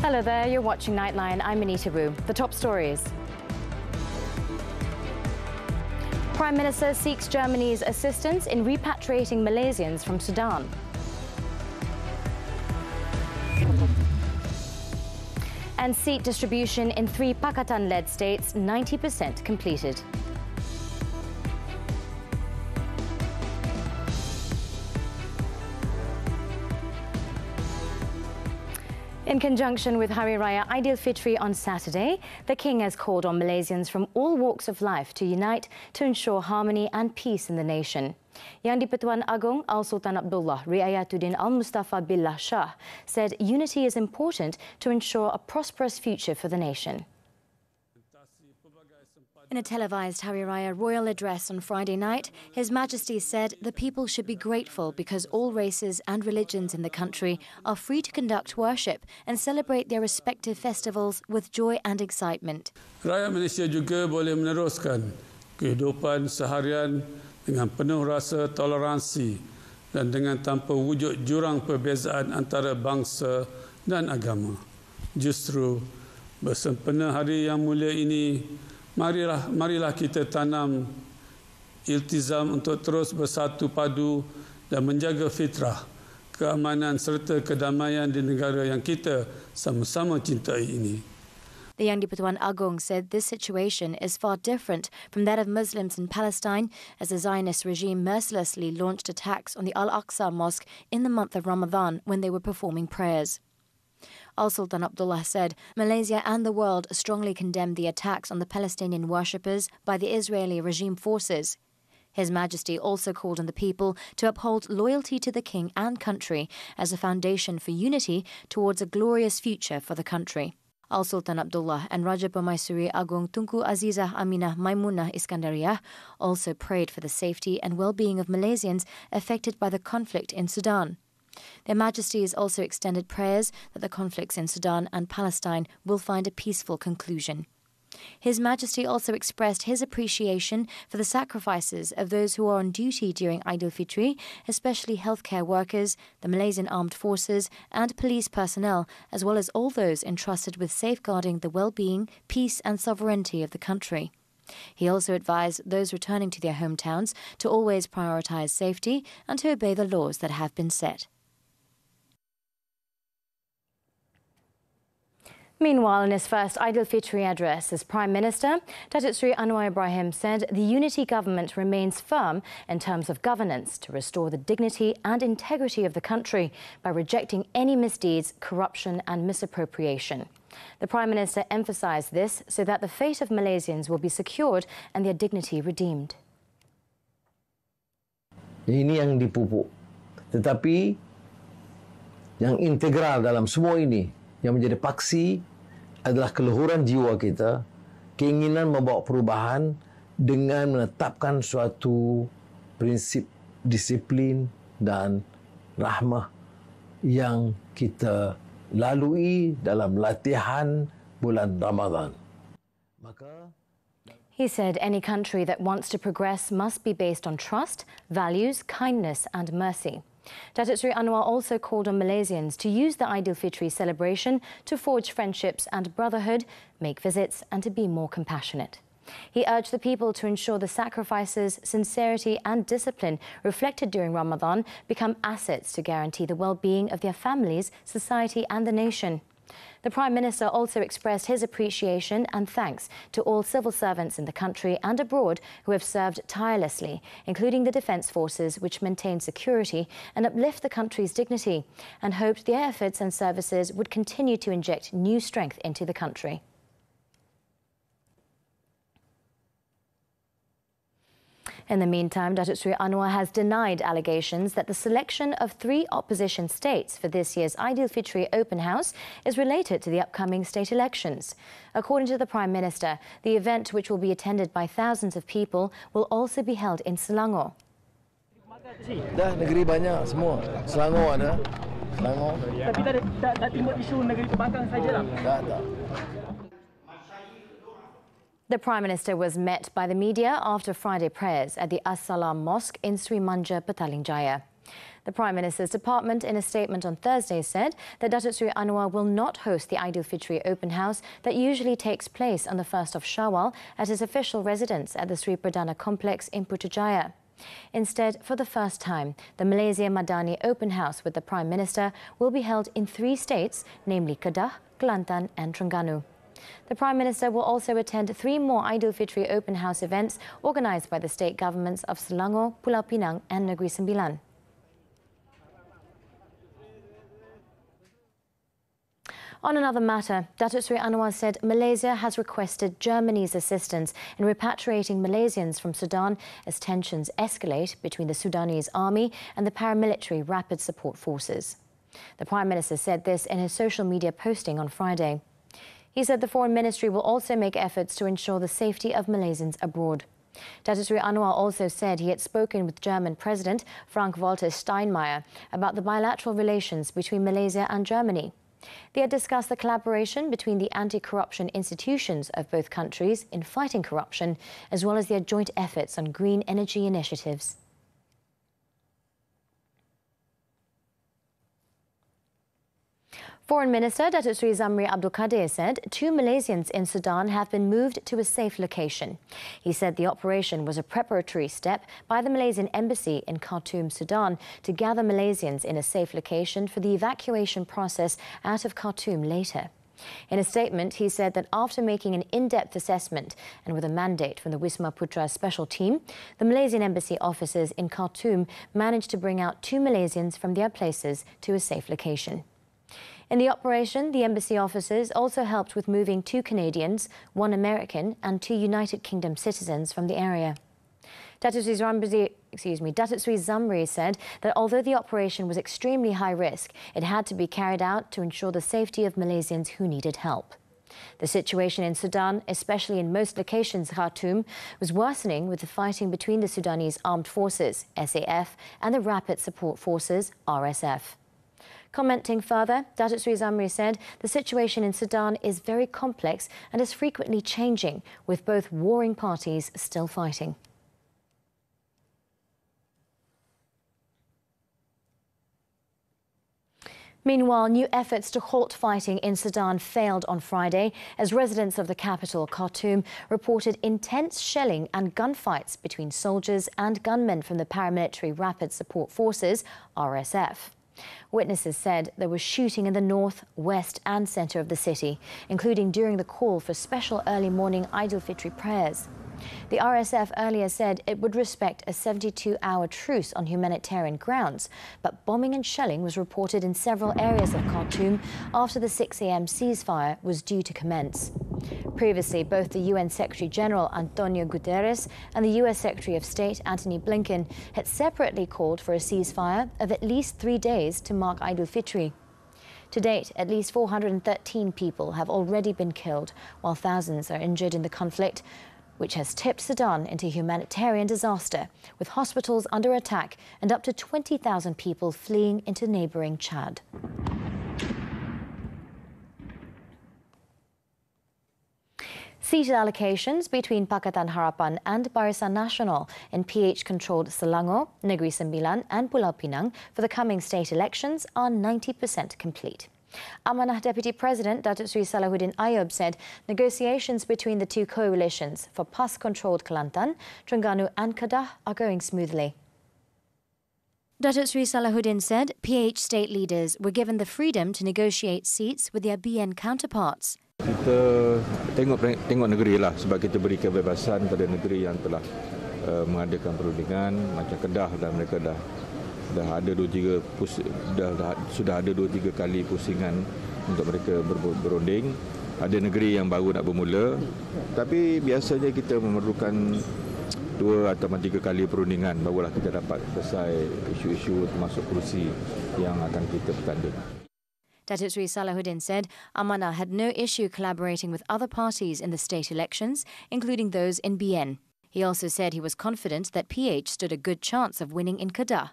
Hello there, you're watching Nightline. I'm Anita. The top stories. Prime Minister seeks Germany's assistance in repatriating Malaysians from Sudan. And seat distribution in 3 Pakatan-led states 90% completed. In conjunction with Hari Raya Aidilfitri on Saturday, the King has called on Malaysians from all walks of life to unite to ensure harmony and peace in the nation. Yang di-Pertuan Agong Sultan Abdullah Riayatuddin Al-Mustafa Billah Shah said unity is important to ensure a prosperous future for the nation. In a televised Hari Raya royal address on Friday night, His Majesty said the people should be grateful because all races and religions in the country are free to conduct worship and celebrate their respective festivals with joy and excitement. Rakyat Malaysia juga boleh meneruskan kehidupan seharian dengan penuh rasa toleransi dan dengan tanpa wujud jurang perbezaan antara bangsa dan agama. Justru bersempena hari yang mulia ini, marilah kita tanam iltizam untuk terus bersatu padu dan menjaga fitrah, keamanan serta kedamaian di negara yang kita sama-sama cintai ini. The Yang di-Pertuan Agong said this situation is far different from that of Muslims in Palestine, as the Zionist regime mercilessly launched attacks on the Al-Aqsa Mosque in the month of Ramadan when they were performing prayers. Sultan Abdullah said Malaysia and the world strongly condemned the attacks on the Palestinian worshippers by the Israeli regime forces. His Majesty also called on the people to uphold loyalty to the King and country as a foundation for unity towards a glorious future for the country. Sultan Abdullah and Raja Permaisuri Agong Tunku Azizah Aminah Maimunah Iskandariah also prayed for the safety and well-being of Malaysians affected by the conflict in Sudan. Their Majesties also extended prayers that the conflicts in Sudan and Palestine will find a peaceful conclusion. His Majesty also expressed his appreciation for the sacrifices of those who are on duty during Aidilfitri, especially healthcare workers, the Malaysian Armed Forces and police personnel, as well as all those entrusted with safeguarding the well-being, peace and sovereignty of the country. He also advised those returning to their hometowns to always prioritise safety and to obey the laws that have been set. Meanwhile, in his first Aidilfitri address as Prime Minister, Datuk Seri Anwar Ibrahim said the unity government remains firm in terms of governance to restore the dignity and integrity of the country by rejecting any misdeeds, corruption and misappropriation. The Prime Minister emphasised this so that the fate of Malaysians will be secured and their dignity redeemed. Ini yang dipupuk. Tetapi yang integral dalam semua ini yang menjadi paksi adalah keluhuran jiwa kita, keinginan membawa perubahan dengan menetapkan suatu prinsip disiplin dan rahmah yang kita lalui dalam latihan bulan Ramadan. He said any country that wants to progress must be based on trust, values, kindness and mercy. Datuk Seri Anwar also called on Malaysians to use the Aidilfitri celebration to forge friendships and brotherhood, make visits and to be more compassionate. He urged the people to ensure the sacrifices, sincerity and discipline reflected during Ramadan become assets to guarantee the well-being of their families, society and the nation. The Prime Minister also expressed his appreciation and thanks to all civil servants in the country and abroad who have served tirelessly, including the Defence Forces, which maintain security and uplift the country's dignity, and hoped their efforts and services would continue to inject new strength into the country. In the meantime, Datuk Seri Anwar has denied allegations that the selection of 3 opposition states for this year's Aidilfitri Open House is related to the upcoming state elections. According to the Prime Minister, the event, which will be attended by thousands of people, will also be held in Selangor. Dah negeri banyak semua. Selangor ada. Selangor. Tapi tak timbul isu negeri kebangkang sajalah. Tak. The Prime Minister was met by the media after Friday prayers at the As-Salam Mosque in Sri Manja, Petaling Jaya. The Prime Minister's department, in a statement on Thursday, said that Datuk Seri Anwar will not host the Aidilfitri open house that usually takes place on the 1st of Shawwal at his official residence at the Sri Perdana Complex in Putrajaya. Instead, for the first time, the Malaysia Madani Open House with the Prime Minister will be held in 3 states, namely Kedah, Kelantan and Terengganu. The Prime Minister will also attend 3 more Aidilfitri Open House events organised by the state governments of Selangor, Pulau Pinang and Negeri Sembilan. On another matter, Datuk Seri Anwar said Malaysia has requested Germany's assistance in repatriating Malaysians from Sudan as tensions escalate between the Sudanese army and the paramilitary Rapid Support Forces. The Prime Minister said this in his social media posting on Friday. He said the Foreign Ministry will also make efforts to ensure the safety of Malaysians abroad. Datuk Seri Anwar also said he had spoken with German President Frank-Walter Steinmeier about the bilateral relations between Malaysia and Germany. They had discussed the collaboration between the anti-corruption institutions of both countries in fighting corruption, as well as their joint efforts on green energy initiatives. Foreign Minister Datuk Seri Zamri Abdul Kadir said 2 Malaysians in Sudan have been moved to a safe location. He said the operation was a preparatory step by the Malaysian Embassy in Khartoum, Sudan, to gather Malaysians in a safe location for the evacuation process out of Khartoum later. In a statement, he said that after making an in-depth assessment and with a mandate from the Wisma Putra special team, the Malaysian Embassy officers in Khartoum managed to bring out 2 Malaysians from their places to a safe location. In the operation, the embassy officers also helped with moving 2 Canadians, 1 American and 2 United Kingdom citizens from the area. Datuk Seri Zamri said that although the operation was extremely high risk, it had to be carried out to ensure the safety of Malaysians who needed help. The situation in Sudan, especially in most locations Khartoum, was worsening with the fighting between the Sudanese Armed Forces, SAF, and the Rapid Support Forces, RSF. Commenting further, Datuk Seri Zamri said the situation in Sudan is very complex and is frequently changing, with both warring parties still fighting. Meanwhile, new efforts to halt fighting in Sudan failed on Friday as residents of the capital, Khartoum, reported intense shelling and gunfights between soldiers and gunmen from the paramilitary Rapid Support Forces, RSF. Witnesses said there was shooting in the north, west and centre of the city, including during the call for special early morning Aidilfitri prayers. The RSF earlier said it would respect a 72-hour truce on humanitarian grounds, but bombing and shelling was reported in several areas of Khartoum after the 6 a.m. ceasefire was due to commence. Previously, both the UN Secretary-General Antonio Guterres and the US Secretary of State Antony Blinken had separately called for a ceasefire of at least 3 days to mark Aidilfitri. To date, at least 413 people have already been killed, while thousands are injured in the conflict, which has tipped Sudan into humanitarian disaster, with hospitals under attack and up to 20,000 people fleeing into neighbouring Chad. Seat allocations between Pakatan Harapan and Barisan Nasional in PH-controlled Selangor, Negeri Sembilan and Pulau Pinang for the coming state elections are 90% complete. Amanah Deputy President Datuk Seri Salahuddin Ayub said negotiations between the 2 coalitions for PAS-controlled Kelantan, Terengganu and Kedah are going smoothly. Datuk Seri Salahuddin said PH state leaders were given the freedom to negotiate seats with their BN counterparts. Kita tengok negeri lah, sebab kita beri kebebasan pada negeri yang telah mengadakan perundingan macam Kedah, dan mereka sudah ada 2-3 kali pusingan untuk mereka berunding. Ada negeri yang baru nak bermula, tapi biasanya kita memerlukan 2 atau 3 kali perundingan barulah kita dapat selesai isu-isu termasuk kerusi yang akan kita bertanding. Datuk Seri Salahuddin said Amanah had no issue collaborating with other parties in the state elections, including those in BN. He also said he was confident that PH stood a good chance of winning in Kedah.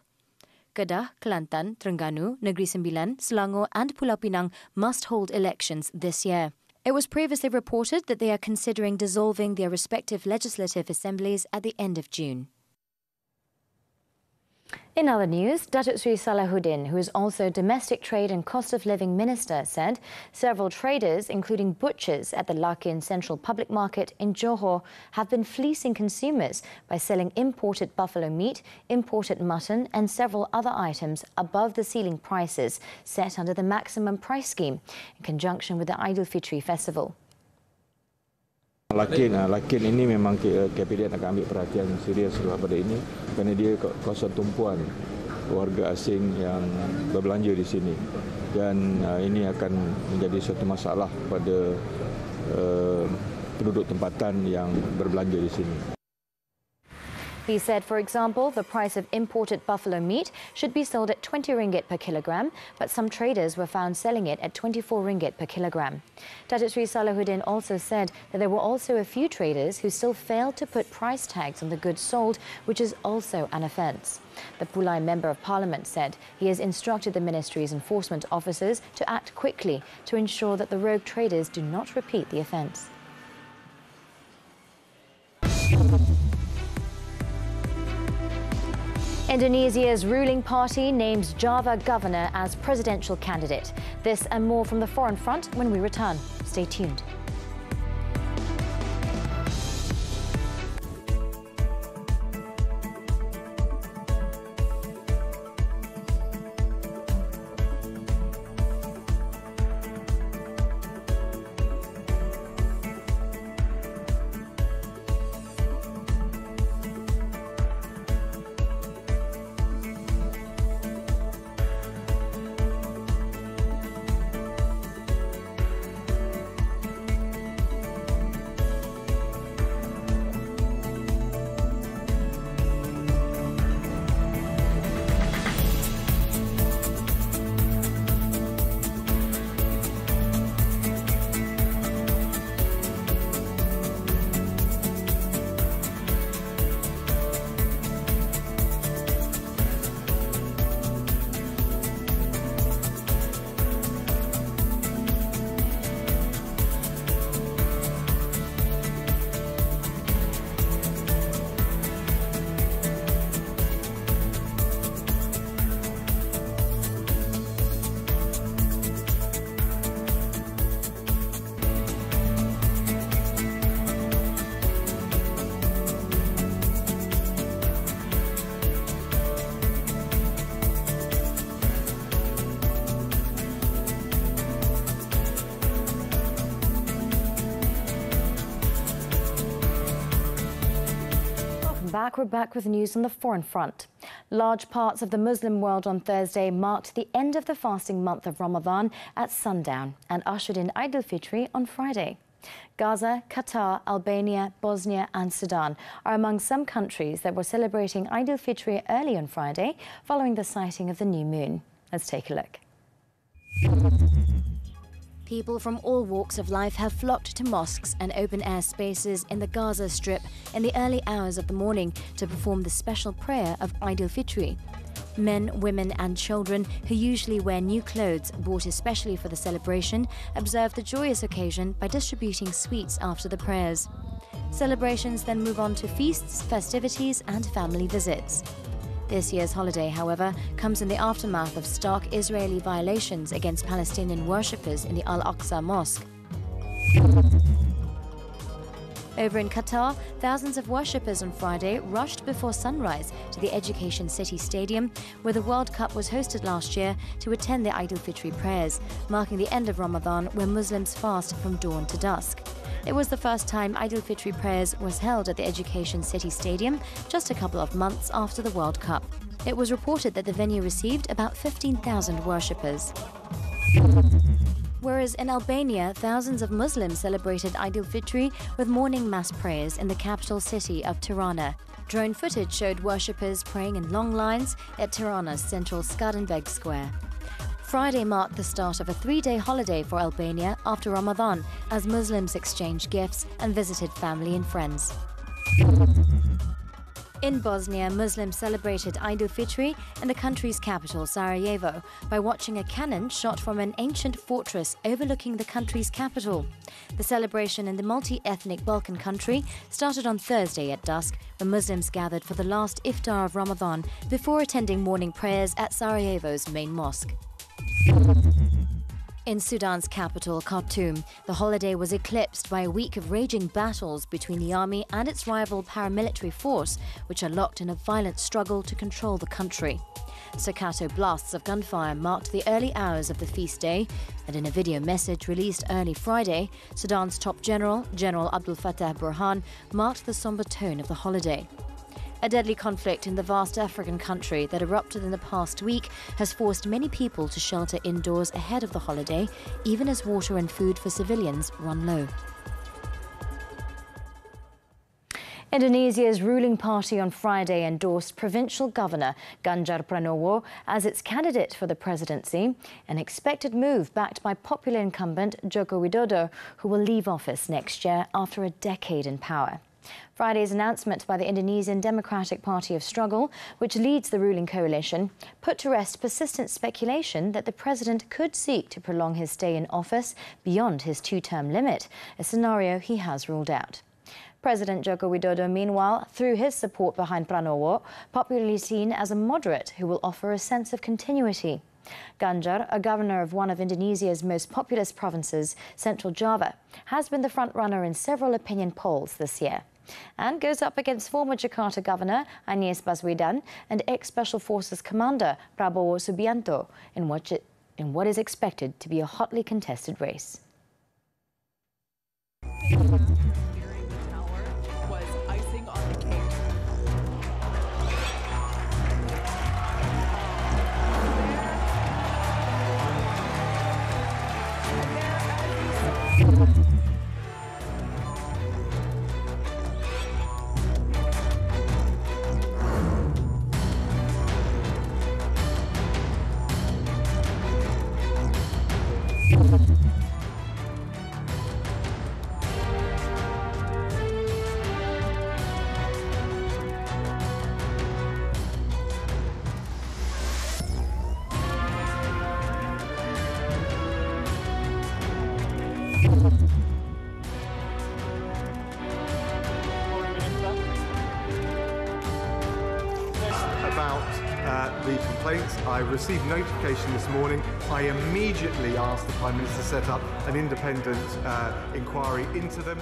Kedah, Kelantan, Terengganu, Negeri Sembilan, Selangor and Pulau Pinang must hold elections this year. It was previously reported that they are considering dissolving their respective legislative assemblies at the end of June. In other news, Datuk Sri Salahuddin, who is also Domestic Trade and Cost of Living Minister, said several traders, including butchers at the Lakin Central Public Market in Johor, have been fleecing consumers by selling imported buffalo meat, imported mutton and several other items above the ceiling prices set under the maximum price scheme in conjunction with the Aidilfitri festival. Lakin ini memang kabinet akan ambil perhatian serius pada ini kerana dia kawasan tumpuan warga asing yang berbelanja di sini dan ini akan menjadi suatu masalah pada penduduk tempatan yang berbelanja di sini. He said, for example, the price of imported buffalo meat should be sold at 20 ringgit per kilogram, but some traders were found selling it at 24 ringgit per kilogram. Datuk Sri Salahuddin also said that there were also a few traders who still failed to put price tags on the goods sold, which is also an offence. The Pulai Member of Parliament said he has instructed the ministry's enforcement officers to act quickly to ensure that the rogue traders do not repeat the offence. Indonesia's ruling party names Java governor as presidential candidate. This and more from the Foreign Front when we return. Stay tuned. We're back with news on the Foreign Front. Large parts of the Muslim world on Thursday marked the end of the fasting month of Ramadan at sundown and ushered in Aidilfitri on Friday. Gaza, Qatar, Albania, Bosnia and Sudan are among some countries that were celebrating Aidilfitri early on Friday following the sighting of the new moon. Let's take a look. People from all walks of life have flocked to mosques and open-air spaces in the Gaza Strip in the early hours of the morning to perform the special prayer of Aidilfitri. Men, women and children, who usually wear new clothes bought especially for the celebration, observe the joyous occasion by distributing sweets after the prayers. Celebrations then move on to feasts, festivities and family visits. This year's holiday, however, comes in the aftermath of stark Israeli violations against Palestinian worshippers in the Al-Aqsa Mosque. Over in Qatar, thousands of worshippers on Friday rushed before sunrise to the Education City Stadium, where the World Cup was hosted last year, to attend the Aidilfitri prayers, marking the end of Ramadan, where Muslims fast from dawn to dusk. It was the first time Aidilfitri prayers was held at the Education City Stadium, just a couple of months after the World Cup. It was reported that the venue received about 15,000 worshippers. Whereas in Albania, thousands of Muslims celebrated Aidilfitri with morning mass prayers in the capital city of Tirana. Drone footage showed worshippers praying in long lines at Tirana's central Skadenbeg Square. Friday marked the start of a three-day holiday for Albania after Ramadan, as Muslims exchanged gifts and visited family and friends. In Bosnia, Muslims celebrated Eid al-Fitr in the country's capital, Sarajevo, by watching a cannon shot from an ancient fortress overlooking the country's capital. The celebration in the multi-ethnic Balkan country started on Thursday at dusk, when Muslims gathered for the last iftar of Ramadan before attending morning prayers at Sarajevo's main mosque. In Sudan's capital, Khartoum, the holiday was eclipsed by a week of raging battles between the army and its rival paramilitary force, which are locked in a violent struggle to control the country. Staccato blasts of gunfire marked the early hours of the feast day, and in a video message released early Friday, Sudan's top general, General Abdel Fattah Burhan, marked the somber tone of the holiday. A deadly conflict in the vast African country that erupted in the past week has forced many people to shelter indoors ahead of the holiday, even as water and food for civilians run low. Indonesia's ruling party on Friday endorsed provincial governor Ganjar Pranowo as its candidate for the presidency, an expected move backed by popular incumbent Joko Widodo, who will leave office next year after a decade in power. Friday's announcement by the Indonesian Democratic Party of Struggle, which leads the ruling coalition, put to rest persistent speculation that the president could seek to prolong his stay in office beyond his two-term limit, a scenario he has ruled out. President Joko Widodo, meanwhile, threw his support behind Pranowo, popularly seen as a moderate who will offer a sense of continuity. Ganjar, a governor of one of Indonesia's most populous provinces, Central Java, has been the front-runner in several opinion polls this year, and goes up against former Jakarta Governor Anies Baswedan and ex-Special Forces Commander Prabowo Subianto in what is expected to be a hotly contested race. About the complaints, I received notification this morning. I immediately asked the Prime Minister to set up an independent inquiry into them.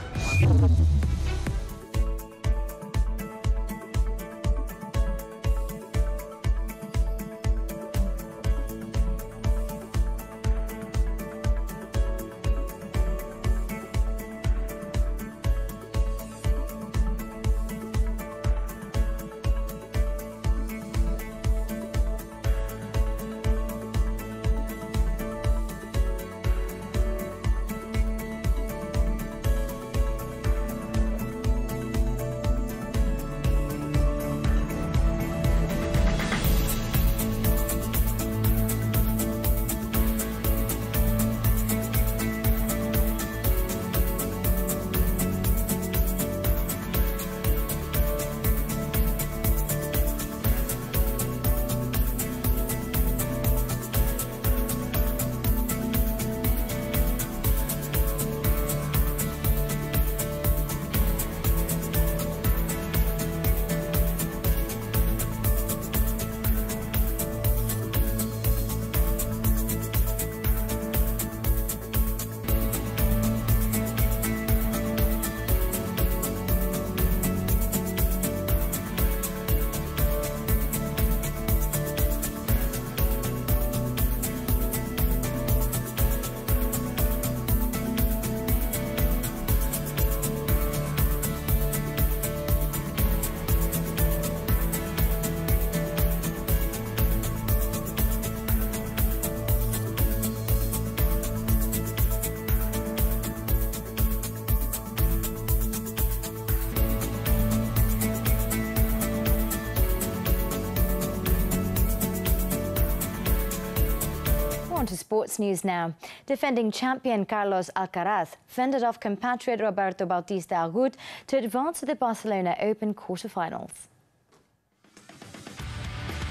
On to sports news now. Defending champion Carlos Alcaraz fended off compatriot Roberto Bautista Agut to advance to the Barcelona Open quarterfinals.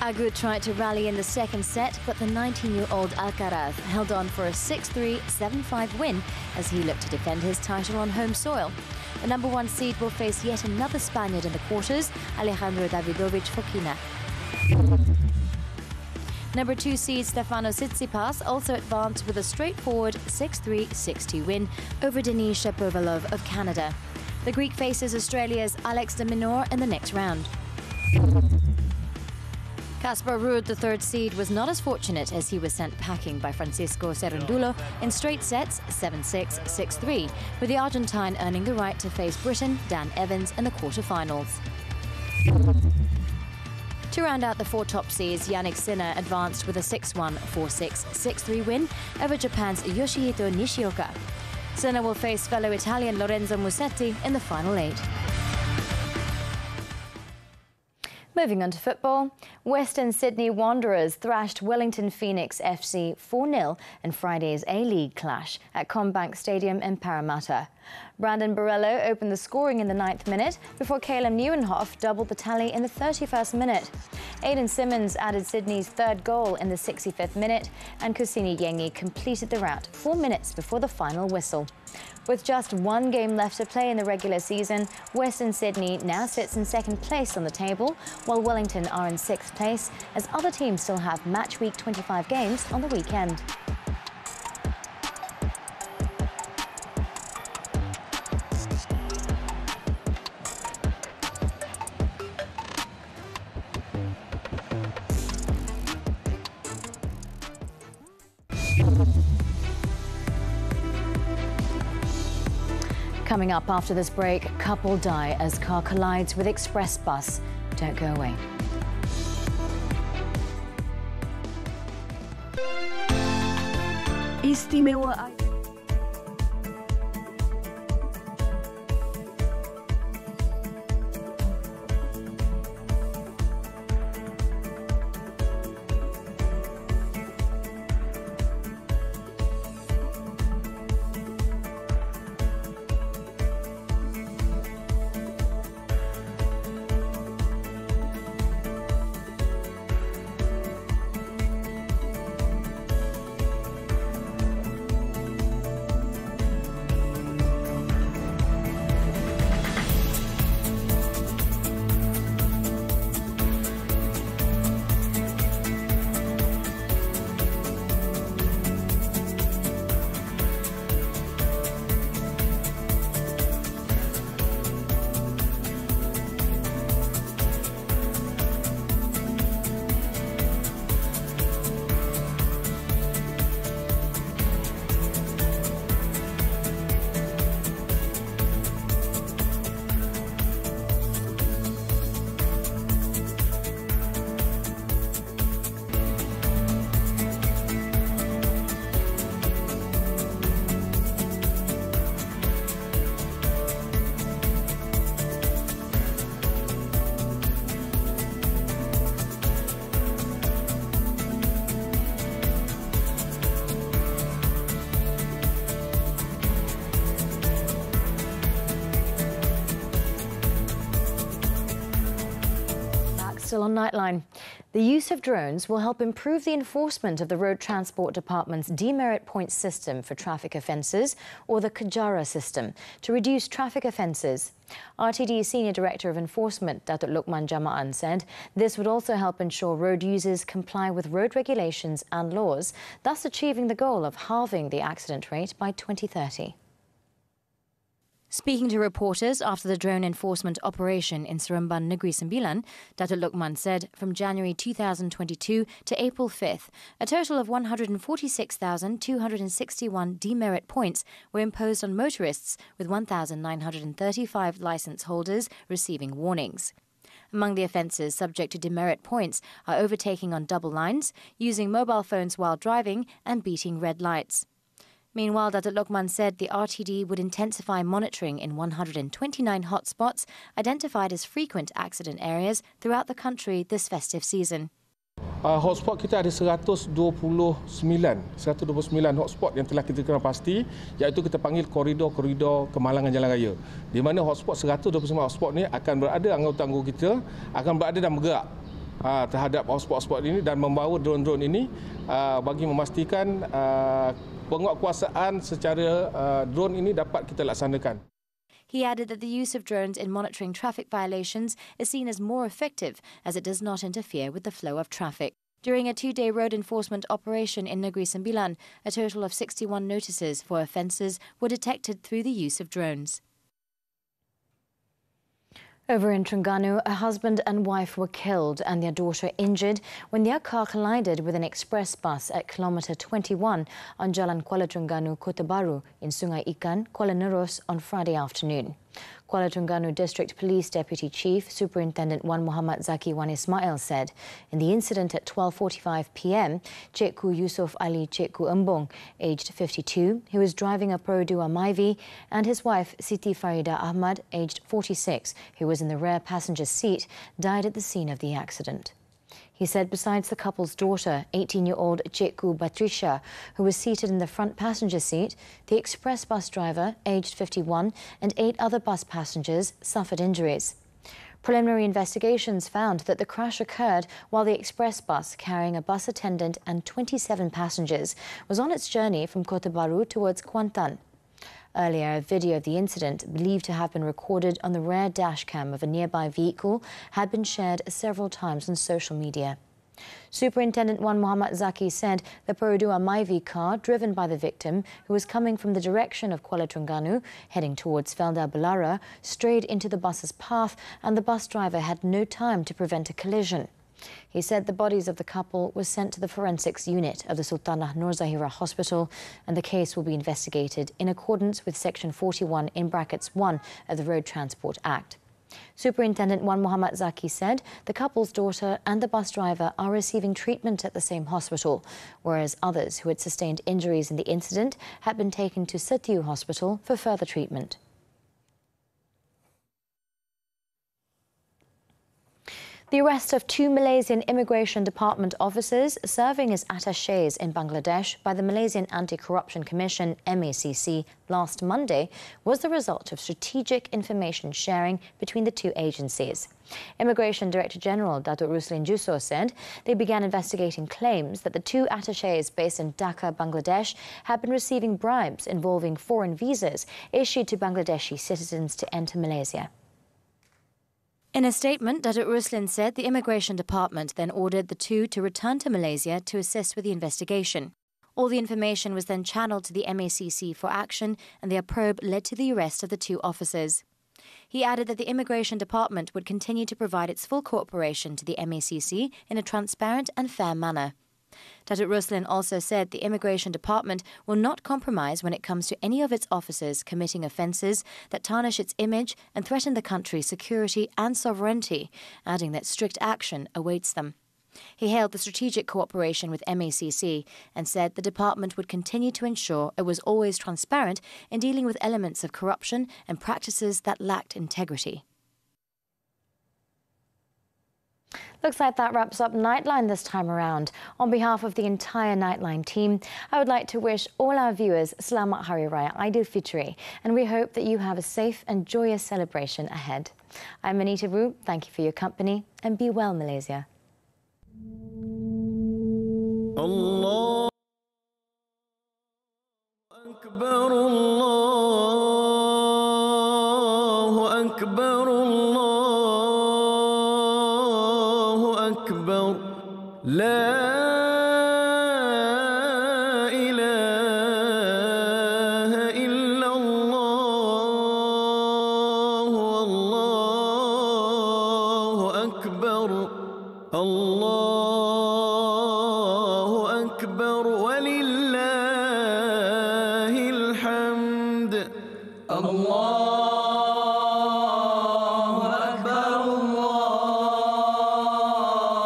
Agut tried to rally in the second set, but the 19-year-old Alcaraz held on for a 6-3, 7-5 win as he looked to defend his title on home soil. The number 1 seed will face yet another Spaniard in the quarters, Alejandro Davidovich Fokina. Number 2 seed Stefano Tsitsipas also advanced with a straightforward 6-3, 6-2 win over Denis Shapovalov of Canada. The Greek faces Australia's Alex de Minaur in the next round. Casper Ruud, the 3rd seed, was not as fortunate as he was sent packing by Francisco Cerúndolo in straight sets 7-6, 6-3, with the Argentine earning the right to face Britain, Dan Evans, in the quarterfinals. To round out the 4 top seeds, Yannick Sinner advanced with a 6-1, 4-6, 6-3 win over Japan's Yoshihito Nishioka. Sinner will face fellow Italian Lorenzo Musetti in the final 8. Moving on to football, Western Sydney Wanderers thrashed Wellington Phoenix FC 4-0 in Friday's A-League clash at Combank Stadium in Parramatta. Brandon Borrello opened the scoring in the 9th minute before Caleb Nieuwenhof doubled the tally in the 31st minute. Aidan Simmons added Sydney's 3rd goal in the 65th minute, and Kusini Yengi completed the rout 4 minutes before the final whistle. With just 1 game left to play in the regular season, Western Sydney now sits in 2nd place on the table, while Wellington are in 6th place, as other teams still have match week 25 games on the weekend. Coming up after this break, couple die as car collides with express bus. Don't go away. Istimewa. Still on Nightline. The use of drones will help improve the enforcement of the Road Transport Department's demerit points system for traffic offences, or the Kajara system, to reduce traffic offences. RTD Senior Director of Enforcement, Datuk Lokman Jama'an, said this would also help ensure road users comply with road regulations and laws, thus achieving the goal of halving the accident rate by 2030. Speaking to reporters after the drone enforcement operation in Seremban Negeri Sembilan, Datuk Lokman said from January 2022 to April 5th, a total of 146,261 demerit points were imposed on motorists, with 1,935 licence holders receiving warnings. Among the offences subject to demerit points are overtaking on double lines, using mobile phones while driving and beating red lights. Meanwhile, Datuk Lokman said the RTD would intensify monitoring in 129 hotspots identified as frequent accident areas throughout the country this festive season. Hotspot kita ada 129 hotspot yang telah kita kenal pasti, iaitu kita panggil koridor-koridor kemalangan jalan raya. Di mana hotspot 129 hotspot ni akan berada anggota-anggota kita akan berada dan bergerak terhadap hotspot-hotspot ini dan membawa drone-drone ini bagi memastikan penguatkuasaan secara drone ini dapat kita laksanakan. He added that the use of drones in monitoring traffic violations is seen as more effective as it does not interfere with the flow of traffic. During a 2-day road enforcement operation in Negeri Sembilan, a total of 61 notices for offences were detected through the use of drones. Over in Terengganu, a husband and wife were killed and their daughter injured when their car collided with an express bus at kilometre 21 on Jalan Kuala Terengganu, Kota Baru in Sungai Ikan, Kuala Nerus on Friday afternoon. Kuala Terengganu District Police Deputy Chief Superintendent Wan Muhammad Zaki Wan Ismail said in the incident at 12:45 p.m, Cikgu Yusuf Ali Cikgu Embong, aged 52, who was driving a Pro 2 Myvi, and his wife Siti Farida Ahmad, aged 46, who was in the rear passenger seat, died at the scene of the accident. He said besides the couple's daughter, 18-year-old Cikgu Batrisha, who was seated in the front passenger seat, the express bus driver, aged 51, and 8 other bus passengers suffered injuries. Preliminary investigations found that the crash occurred while the express bus carrying a bus attendant and 27 passengers was on its journey from Kota Baru towards Kuantan. Earlier, a video of the incident, believed to have been recorded on the rear dashcam of a nearby vehicle, had been shared several times on social media. Superintendent Wan Muhammad Zaki said the Perodua Myvi car, driven by the victim, who was coming from the direction of Kuala Terengganu, heading towards Felda Belara, strayed into the bus's path and the bus driver had no time to prevent a collision. He said the bodies of the couple were sent to the forensics unit of the Sultanah Nur Zahira Hospital and the case will be investigated in accordance with Section 41(1) of the Road Transport Act. Superintendent Wan Muhammad Zaki said the couple's daughter and the bus driver are receiving treatment at the same hospital, whereas others who had sustained injuries in the incident had been taken to Setiu Hospital for further treatment. The arrest of 2 Malaysian Immigration Department officers serving as attachés in Bangladesh by the Malaysian Anti-Corruption Commission (MACC) last Monday was the result of strategic information sharing between the two agencies. Immigration Director General Datuk Ruslin Jusso said they began investigating claims that the 2 attachés based in Dhaka, Bangladesh, had been receiving bribes involving foreign visas issued to Bangladeshi citizens to enter Malaysia. In a statement, Datuk Ruslin said the Immigration Department then ordered the 2 to return to Malaysia to assist with the investigation. All the information was then channeled to the MACC for action and their probe led to the arrest of the 2 officers. He added that the Immigration Department would continue to provide its full cooperation to the MACC in a transparent and fair manner. Datuk Ruslin also said the Immigration Department will not compromise when it comes to any of its officers committing offences that tarnish its image and threaten the country's security and sovereignty, adding that strict action awaits them. He hailed the strategic cooperation with MACC and said the department would continue to ensure it was always transparent in dealing with elements of corruption and practices that lacked integrity. Looks like that wraps up Nightline this time around. On behalf of the entire Nightline team, I would like to wish all our viewers Selamat Hari Raya Aidilfitri, and we hope that you have a safe and joyous celebration ahead. I'm Anita, thank you for your company, and be well, Malaysia. Allah Akbar, Allahu Akbar, Allahu Akbar, La ilaha illallah, Allahu Akbar, Allahu Akbar, walillahil hamd. Allahu Akbar,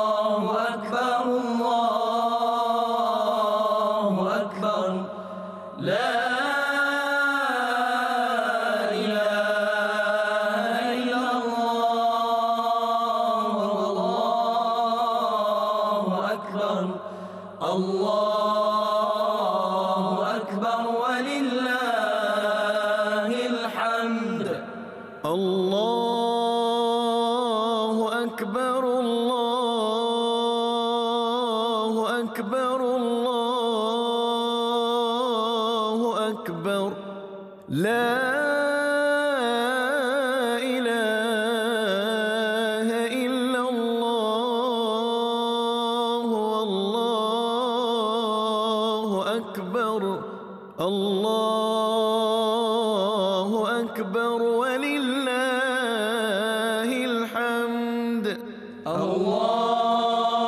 Allahu Akbar, Allahu Akbar, La ilaha illallah, Allahu Akbar, Allahu Akbar, walillahil hamd. Allahu Akbar, Allah. أكبر الله أكبر لا إله إلا الله والله أكبر الله أكبر ولله الحمد الله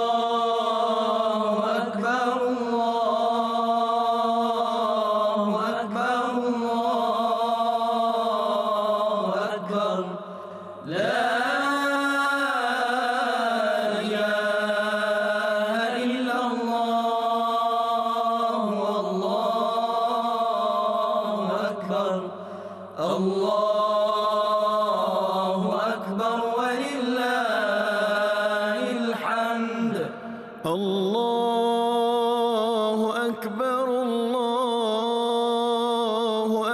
أكبر الله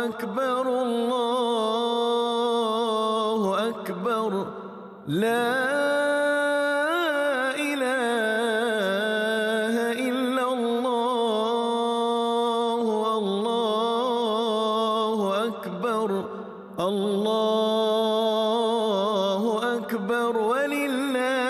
أكبر الله أكبر لا إله إلا الله والله أكبر الله أكبر ولله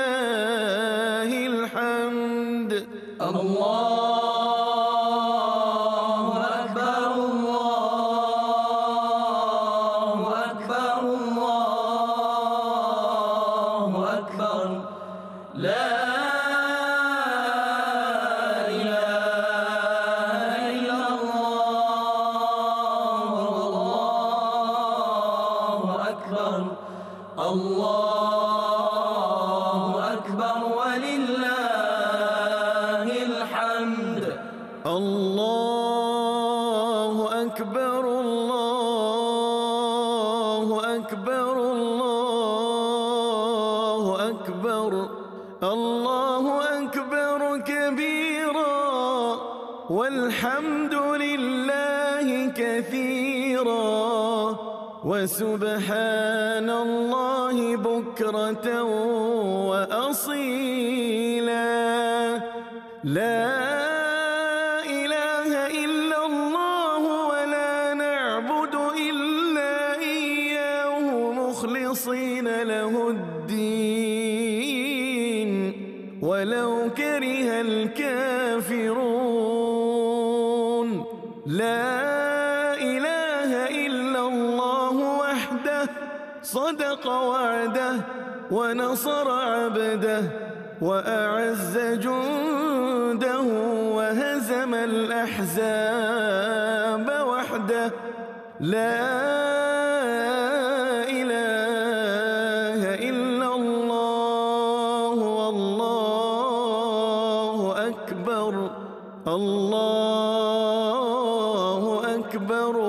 الحمد الله أكبر الله أكبر الله أكبر الله أكبر كبيرا والحمد لله كثيرا وسبحان الله بكرة وأصيلا لا إله إلا الله ولا نعبد إلا إياه مخلصين له الدين ولو كره الكافرون لا إله إلا الله وحده صدق وعده ونصر عبده وأعز جنده وهزم الأحزاب وحده لا إله إلا الله والله أكبر الله أكبر